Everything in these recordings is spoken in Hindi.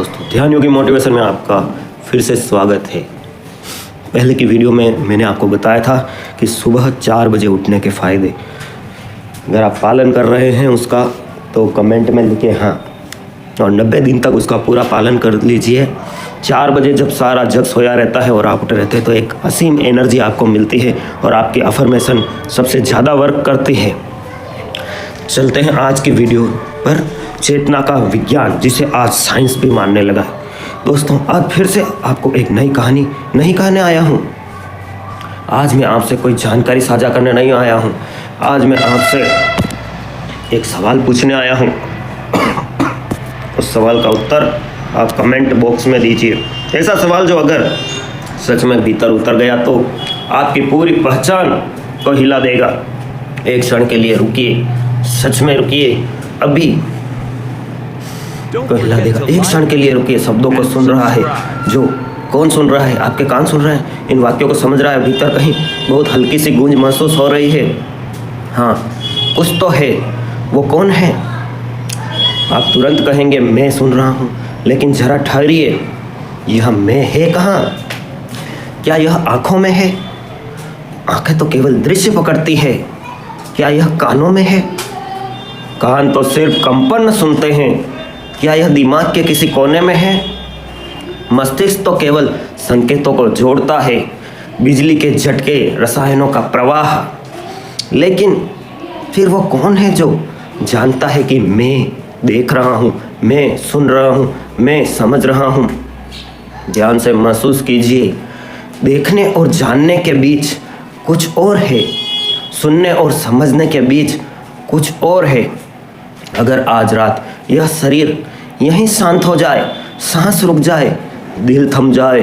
दोस्तों, ध्यान योगी मोटिवेशन में आपका फिर से स्वागत है। पहले की वीडियो में मैंने आपको बताया था कि सुबह 4 बजे उठने के फ़ायदे। अगर आप पालन कर रहे हैं उसका तो कमेंट में लिखिए हाँ, और 90 दिन तक उसका पूरा पालन कर लीजिए। 4 बजे जब सारा जग सोया रहता है और आप उठे रहते हैं तो एक असीम एनर्जी आपको मिलती है और आपकी अफर्मेशन सबसे ज़्यादा वर्क करती है। चलते हैं आज की वीडियो पर, चेतना का विज्ञान, जिसे आज साइंस भी मानने लगा है। दोस्तों, आज फिर से आपको एक नई कहानी नहीं कहने आया हूँ। आज मैं आपसे कोई जानकारी साझा करने नहीं आया हूँ। आज मैं आपसे एक सवाल पूछने आया हूँ। उस सवाल का उत्तर आप कमेंट बॉक्स में दीजिए। ऐसा सवाल जो अगर सच में भीतर उतर गया तो आपकी पूरी पहचान को हिला देगा। एक क्षण के लिए रुकिए, सच में रुकिए, अभी को हिला देगा। एक क्षण के लिए रुकिए। शब्दों को सुन रहा है जो कौन सुन रहा है? आपके कान सुन रहे हैं। इन वाक्यों को समझ रहा है। भीतर कहीं बहुत हल्की सी गूंज महसूस हो रही है। हाँ, कुछ तो है। वो कौन है? आप तुरंत कहेंगे मैं सुन रहा हूँ, लेकिन जरा ठहरिए, यह मैं है कहाँ? क्या यह आँखों में है? आँखें तो केवल दृश्य पकड़ती है। क्या यह कानों में है? कान तो सिर्फ कंपन सुनते हैं। क्या यह दिमाग के किसी कोने में है? मस्तिष्क तो केवल संकेतों को जोड़ता है, बिजली के झटके, रसायनों का प्रवाह। लेकिन फिर वो कौन है जो जानता है कि मैं देख रहा हूँ, मैं सुन रहा हूँ, मैं समझ रहा हूँ? ध्यान से महसूस कीजिए। देखने और जानने के बीच कुछ और है, सुनने और समझने के बीच कुछ और है। अगर आज रात यह शरीर यहीं शांत हो जाए, सांस रुक जाए, दिल थम जाए,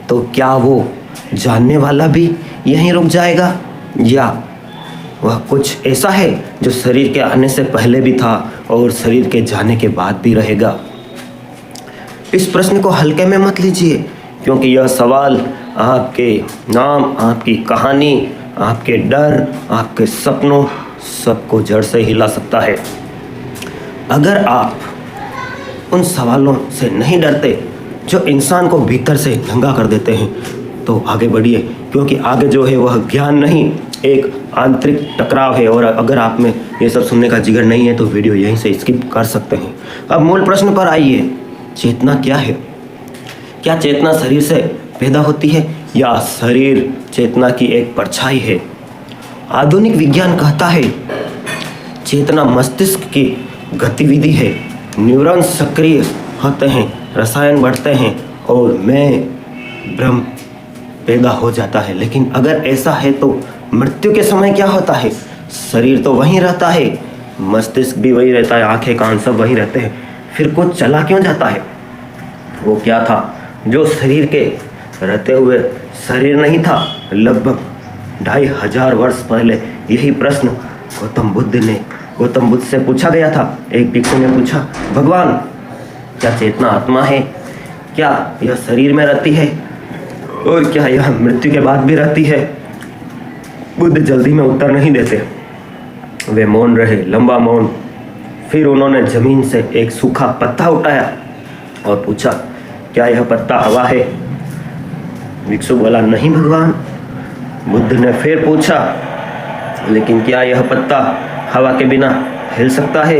तो क्या वो जानने वाला भी यहीं रुक जाएगा, या वह कुछ ऐसा है जो शरीर के आने से पहले भी था और शरीर के जाने के बाद भी रहेगा? इस प्रश्न को हल्के में मत लीजिए, क्योंकि यह सवाल आपके नाम, आपकी कहानी, आपके डर, आपके सपनों सबको जड़ से हिला सकता है। अगर आप उन सवालों से नहीं डरते जो इंसान को भीतर से दंगा कर देते हैं, तो आगे बढ़िए, क्योंकि आगे जो है वह ज्ञान नहीं, एक आंतरिक टकराव है। और अगर आप में ये सब सुनने का जिगर नहीं है तो वीडियो यहीं से स्किप कर सकते हैं। अब मूल प्रश्न पर आइए, चेतना क्या है? क्या चेतना शरीर से पैदा होती है या शरीर चेतना की एक परछाई है? आधुनिक विज्ञान कहता है चेतना मस्तिष्क की गतिविधि है। न्यूरॉन्स सक्रिय होते हैं, रसायन बढ़ते हैं और मैं भ्रम पैदा हो जाता है। लेकिन अगर ऐसा है तो मृत्यु के समय क्या होता है? शरीर तो वहीं रहता है, मस्तिष्क भी वही रहता है, आंखें कान सब वहीं रहते हैं। फिर कुछ चला क्यों जाता है? वो क्या था जो शरीर के रहते हुए शरीर नहीं था? लगभग 2500 वर्ष पहले यही प्रश्न गौतम बुद्ध से पूछा गया था। एक भिक्षु ने पूछा, भगवान, क्या चेतना आत्मा है? क्या यह शरीर में रहती है? और क्या यह मृत्यु के बाद भी रहती है? बुद्ध जल्दी में उत्तर नहीं देते। वे मौन रहे, लंबा मौन। फिर उन्होंने जमीन से एक सूखा पत्ता उठाया और पूछा, क्या यह पत्ता हवा है? भिक्षु बोला, नहीं भगवान। बुद्ध ने फिर पूछा, लेकिन क्या यह पत्ता हवा के बिना हिल सकता है?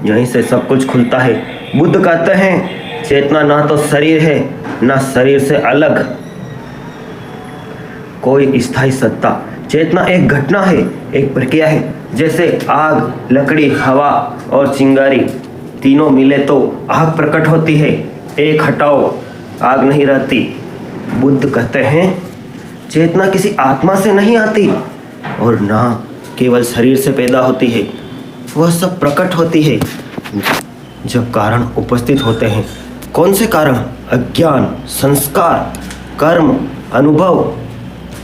यहीं से सब कुछ खुलता है। बुद्ध कहते हैं चेतना ना तो शरीर है, ना शरीर से अलग कोई स्थायी सत्ता। चेतना एक घटना है, एक प्रक्रिया है। जैसे आग, लकड़ी, हवा और चिंगारी तीनों मिले तो आग प्रकट होती है। एक हटाओ, आग नहीं रहती। बुद्ध कहते हैं चेतना किसी आत्मा से नहीं आती और ना केवल शरीर से पैदा होती है। वह सब प्रकट होती है जब कारण उपस्थित होते हैं। कौन से कारण? अज्ञान, संस्कार, कर्म, अनुभव।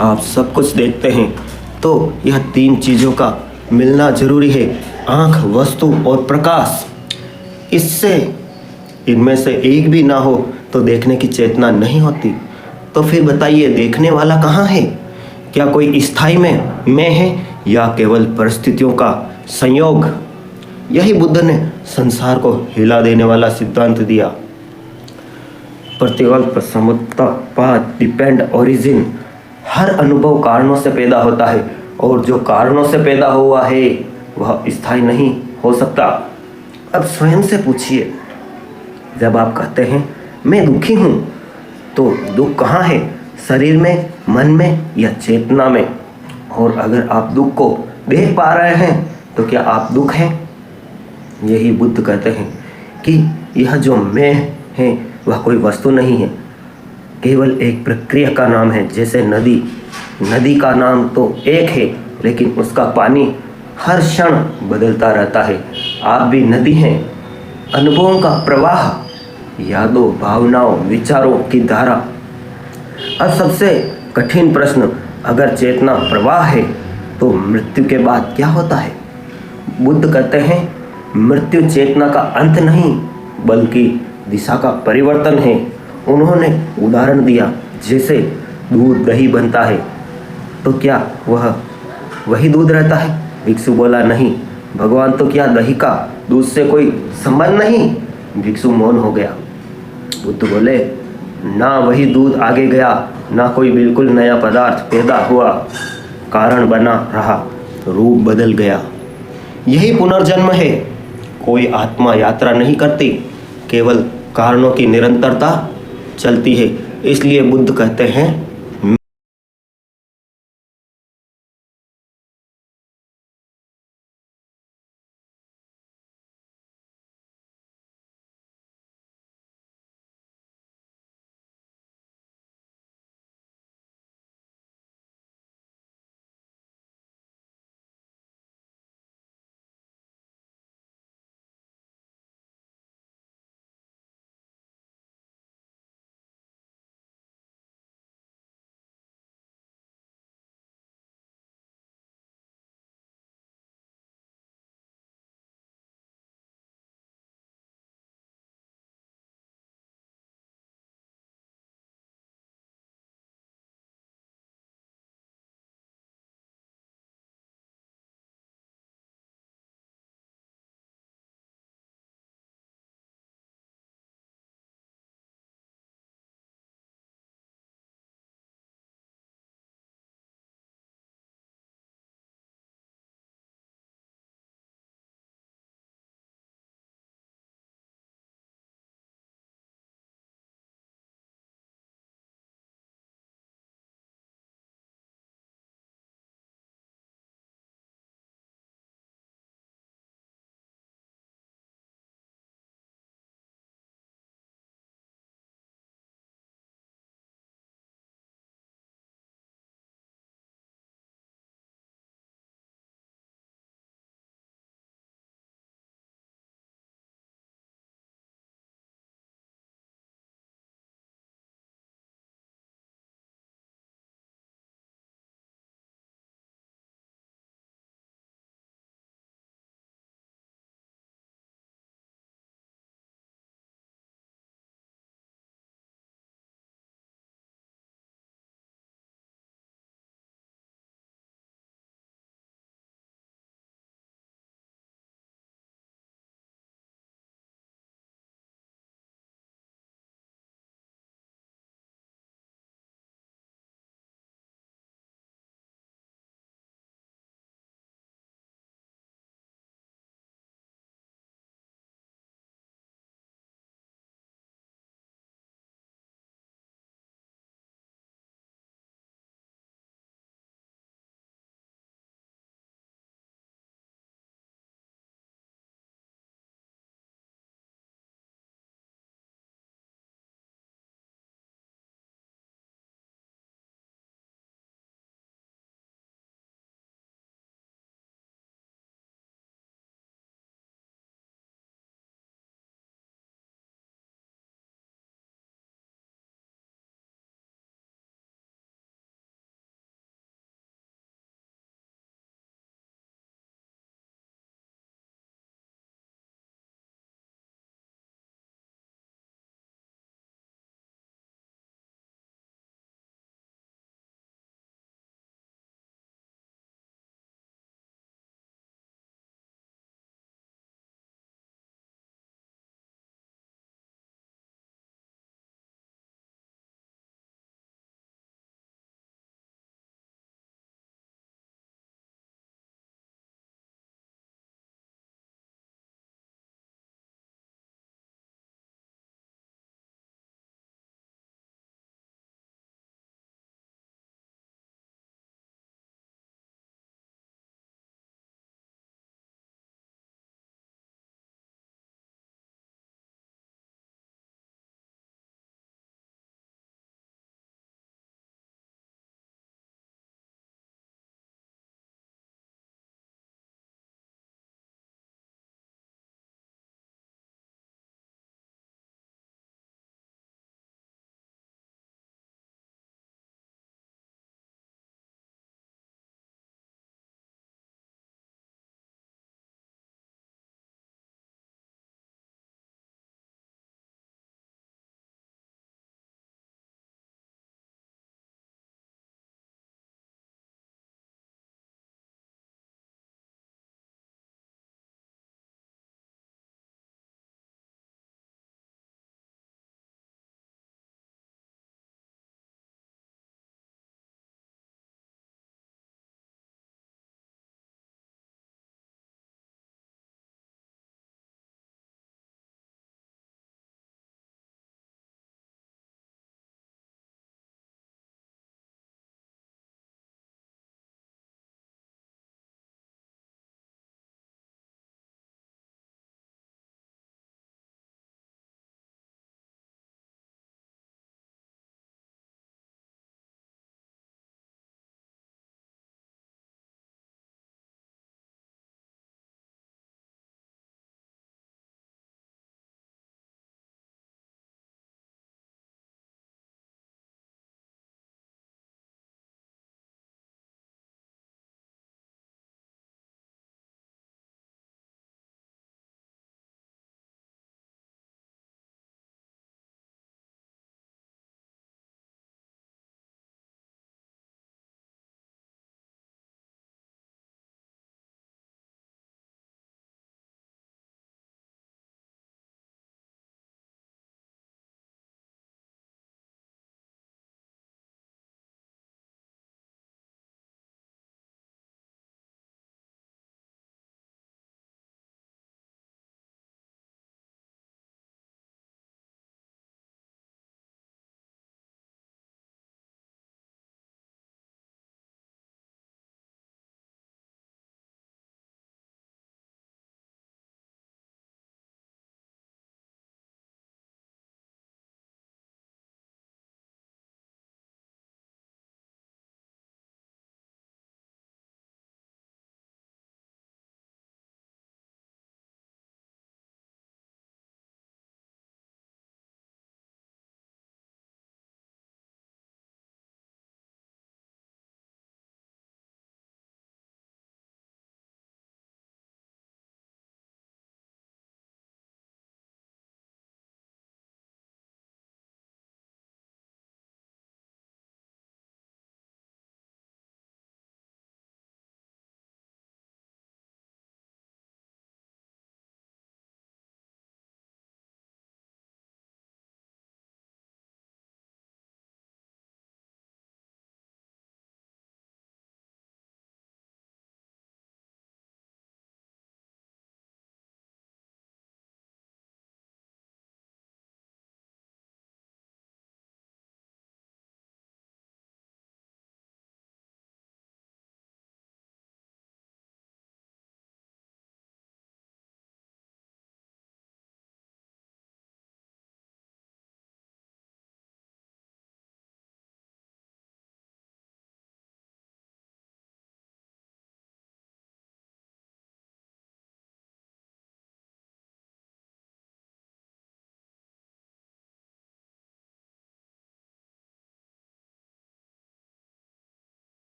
आप सब कुछ देखते हैं तो यह 3 चीज़ों का मिलना जरूरी है, आँख, वस्तु और प्रकाश। इससे इनमें से एक भी ना हो तो देखने की चेतना नहीं होती। तो फिर बताइए, देखने वाला कहाँ है? क्या कोई स्थायी में मैं है या केवल परिस्थितियों का संयोग? यही बुद्ध ने संसार को हिला देने वाला सिद्धांत दिया। प्रतिकल्प, समुत्ता, पात, डिपेंड, ओरिजिन। हर अनुभव कारणों से पैदा होता है और जो कारणों से पैदा हुआ है वह स्थायी नहीं हो सकता। अब स्वयं से पूछिए, जब आप कहते हैं मैं दुखी हूँ, तो दुख कहाँ है? शरीर में, मन में या चेतना में? और अगर आप दुख को देख पा रहे हैं तो क्या आप दुख हैं? यही बुद्ध कहते हैं कि यह जो मैं है वह कोई वस्तु नहीं है, केवल एक प्रक्रिया का नाम है। जैसे नदी का नाम तो एक है, लेकिन उसका पानी हर क्षण बदलता रहता है। आप भी नदी हैं, अनुभवों का प्रवाह, यादों, भावनाओं, विचारों की धारा। अब सबसे कठिन प्रश्न, अगर चेतना प्रवाह है तो मृत्यु के बाद क्या होता है? बुद्ध कहते हैं मृत्यु चेतना का अंत नहीं बल्कि दिशा का परिवर्तन है। उन्होंने उदाहरण दिया, जैसे दूध दही बनता है तो क्या वह वही दूध रहता है? भिक्षु बोला, नहीं। भगवान तो क्या दही का दूध से कोई संबंध नहीं? भिक्षु मौन हो गया। बुद्ध बोले, ना वही दूध आगे गया, ना कोई बिल्कुल नया पदार्थ पैदा हुआ, कारण बना रहा, रूप बदल गया। यही पुनर्जन्म है। कोई आत्मा यात्रा नहीं करती, केवल कारणों की निरंतरता चलती है। इसलिए बुद्ध कहते हैं